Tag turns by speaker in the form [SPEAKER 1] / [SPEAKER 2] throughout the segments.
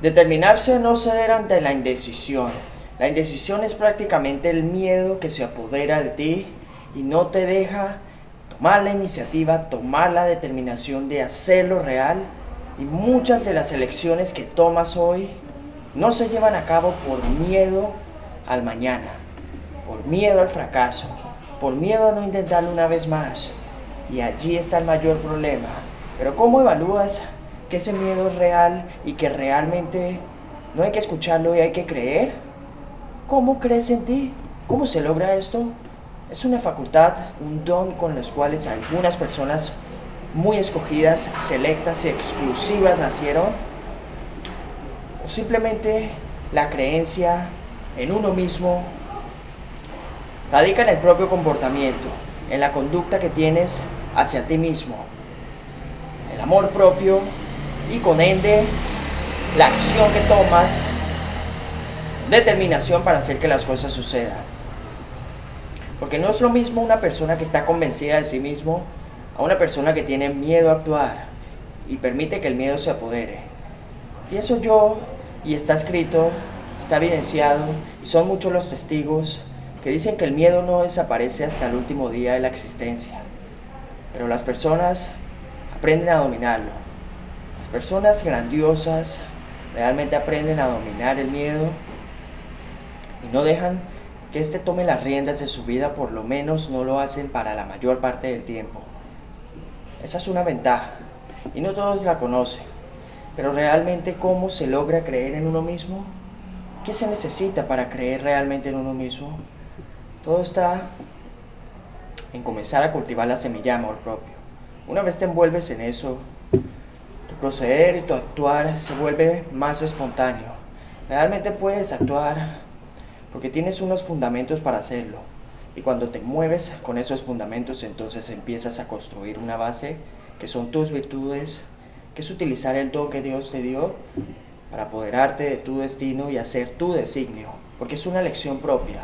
[SPEAKER 1] Determinarse a no ceder ante la indecisión. La indecisión es prácticamente el miedo que se apodera de ti y no te deja tomar la iniciativa, tomar la determinación de hacerlo real. Y muchas de las elecciones que tomas hoy no se llevan a cabo por miedo al mañana, por miedo al fracaso, por miedo a no intentarlo una vez más. Y allí está el mayor problema. Pero ¿cómo evalúas que ese miedo es real y que realmente no hay que escucharlo y hay que creer? ¿Cómo crees en ti? ¿Cómo se logra esto? Es una facultad, un don con los cuales algunas personas muy escogidas, selectas y exclusivas nacieron, o simplemente la creencia en uno mismo radica en el propio comportamiento, en la conducta que tienes hacia ti mismo, el amor propio y con ende la acción que tomas, determinación para hacer que las cosas sucedan. Porque no es lo mismo una persona que está convencida de sí mismo a una persona que tiene miedo a actuar y permite que el miedo se apodere. Pienso yo, y está escrito, está evidenciado, y son muchos los testigos que dicen que el miedo no desaparece hasta el último día de la existencia. Pero las personas aprenden a dominarlo. Las personas grandiosas realmente aprenden a dominar el miedo y no dejan que éste tome las riendas de su vida, por lo menos no lo hacen para la mayor parte del tiempo. Esa es una ventaja y no todos la conocen. Pero realmente, ¿cómo se logra creer en uno mismo? ¿Qué se necesita para creer realmente en uno mismo? Todo está en comenzar a cultivar la semilla de amor propio. Una vez te envuelves en eso, tu proceder y tu actuar se vuelve más espontáneo. Realmente puedes actuar porque tienes unos fundamentos para hacerlo. Y cuando te mueves con esos fundamentos, entonces empiezas a construir una base que son tus virtudes, que es utilizar el don que Dios te dio para apoderarte de tu destino y hacer tu designio, porque es una elección propia.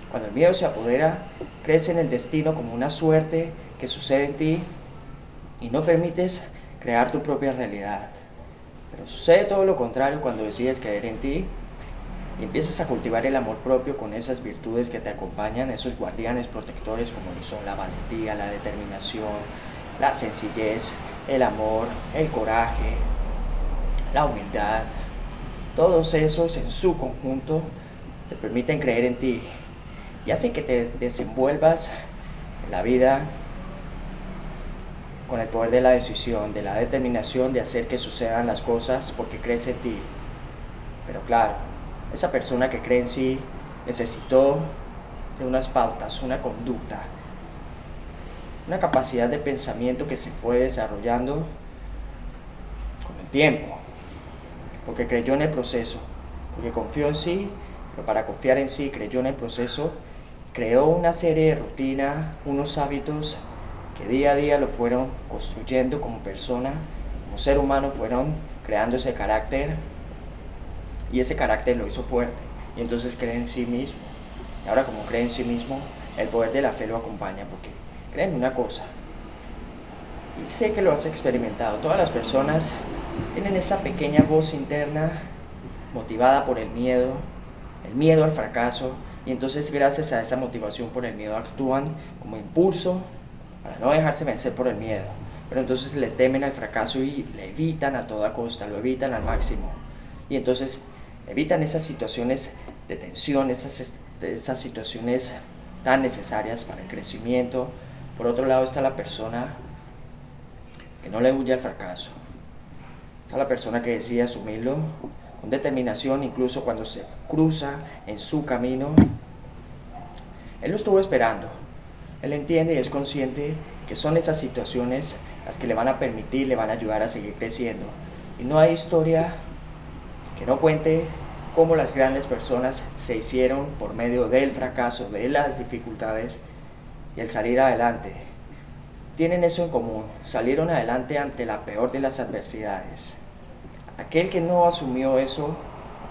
[SPEAKER 1] Cuando el miedo se apodera, crees en el destino como una suerte que sucede en ti y no permites crear tu propia realidad. Pero sucede todo lo contrario cuando decides creer en ti y empiezas a cultivar el amor propio con esas virtudes que te acompañan, esos guardianes protectores como lo son la valentía, la determinación, la sencillez, el amor, el coraje, la humildad. Todos esos en su conjunto te permiten creer en ti y hacen que te desenvuelvas en la vida con el poder de la decisión, de la determinación de hacer que sucedan las cosas porque crees en ti. Pero claro, esa persona que cree en sí necesitó de unas pautas, una conducta, una capacidad de pensamiento que se fue desarrollando con el tiempo, porque creyó en el proceso, porque confió en sí, pero para confiar en sí creyó en el proceso, creó una serie de rutinas, unos hábitos que día a día lo fueron construyendo como persona, como ser humano, fueron creando ese carácter y ese carácter lo hizo fuerte y entonces cree en sí mismo. Y ahora, como cree en sí mismo, el poder de la fe lo acompaña, porque cree en una cosa y sé que lo has experimentado. Todas las personas tienen esa pequeña voz interna motivada por el miedo al fracaso, y entonces gracias a esa motivación por el miedo actúan como impulso para no dejarse vencer por el miedo, pero entonces le temen al fracaso y le evitan a toda costa, lo evitan al máximo, y entonces evitan esas situaciones de tensión, esas situaciones tan necesarias para el crecimiento. Por otro lado está la persona que no le huye al fracaso, está la persona que decide asumirlo con determinación, incluso cuando se cruza en su camino. Él lo estuvo esperando, él entiende y es consciente que son esas situaciones las que le van a permitir, le van a ayudar a seguir creciendo. Y no hay historia que no cuente cómo las grandes personas se hicieron por medio del fracaso, de las dificultades y el salir adelante. Tienen eso en común, salieron adelante ante la peor de las adversidades. Aquel que no asumió eso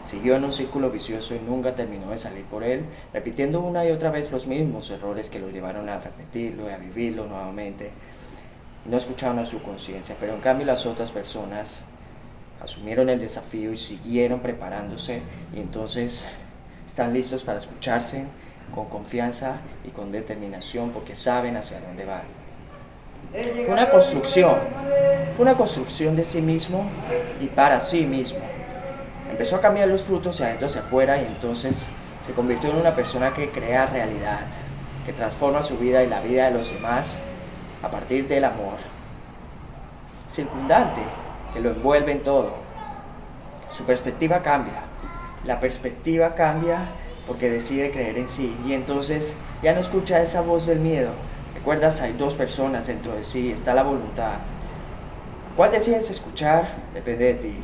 [SPEAKER 1] siguió en un círculo vicioso y nunca terminó de salir por él, repitiendo una y otra vez los mismos errores que lo llevaron a repetirlo y a vivirlo nuevamente, y no escucharon a su conciencia. Pero en cambio las otras personas asumieron el desafío y siguieron preparándose, y entonces están listos para escucharse con confianza y con determinación porque saben hacia dónde van. Fue una construcción de sí mismo y para sí mismo. Empezó a cambiar los frutos de adentro hacia afuera y entonces se convirtió en una persona que crea realidad, que transforma su vida y la vida de los demás a partir del amor circundante que lo envuelve en todo. Su perspectiva cambia. La perspectiva cambia porque decide creer en sí y entonces ya no escucha esa voz del miedo. Recuerdas, hay dos personas dentro de sí, está la voluntad. ¿Cuál decides escuchar? Depende de ti.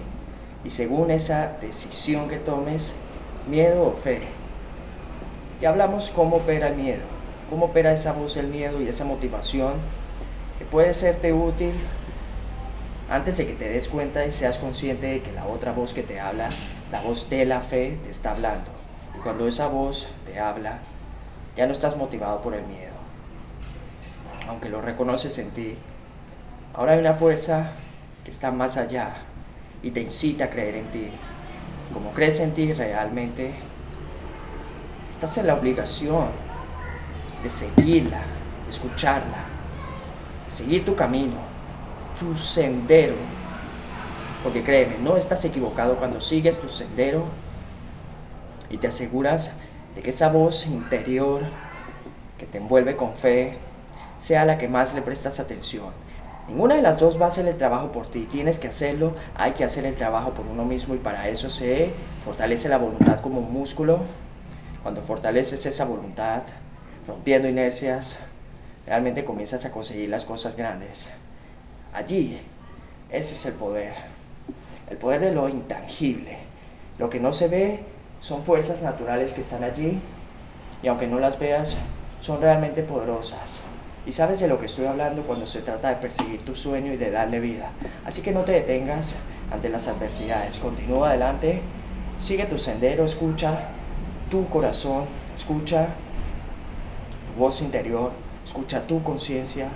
[SPEAKER 1] Y según esa decisión que tomes, miedo o fe. Ya hablamos cómo opera el miedo, cómo opera esa voz del miedo y esa motivación que puede serte útil antes de que te des cuenta y seas consciente de que la otra voz que te habla, la voz de la fe, te está hablando. Y cuando esa voz te habla, ya no estás motivado por el miedo. Aunque lo reconoces en ti, ahora hay una fuerza que está más allá y te incita a creer en ti. Como crees en ti realmente, estás en la obligación de seguirla, de escucharla, de seguir tu camino, tu sendero. Porque créeme, no estás equivocado cuando sigues tu sendero y te aseguras de que esa voz interior que te envuelve con fe sea la que más le prestas atención. Ninguna de las dos va a hacer el trabajo por ti, tienes que hacerlo, hay que hacer el trabajo por uno mismo y para eso se fortalece la voluntad como un músculo. Cuando fortaleces esa voluntad, rompiendo inercias, realmente comienzas a conseguir las cosas grandes. Allí, ese es el poder de lo intangible. Lo que no se ve son fuerzas naturales que están allí y aunque no las veas, son realmente poderosas. Y sabes de lo que estoy hablando cuando se trata de perseguir tu sueño y de darle vida. Así que no te detengas ante las adversidades. Continúa adelante, sigue tu sendero, escucha tu corazón, escucha tu voz interior, escucha tu conciencia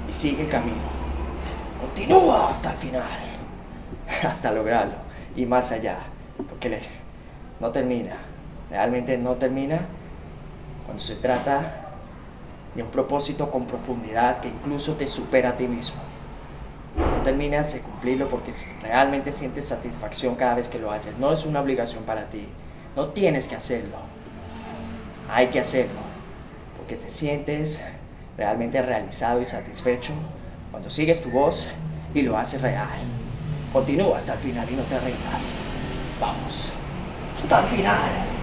[SPEAKER 1] y sigue el camino. Continúa hasta el final, hasta lograrlo y más allá, porque no termina, realmente no termina cuando se trata de un propósito con profundidad que incluso te supera a ti mismo. No terminas de cumplirlo porque realmente sientes satisfacción cada vez que lo haces. No es una obligación para ti. No tienes que hacerlo. Hay que hacerlo porque te sientes realmente realizado y satisfecho cuando sigues tu voz y lo haces real. Continúa hasta el final y no te rindas. Vamos, hasta el final.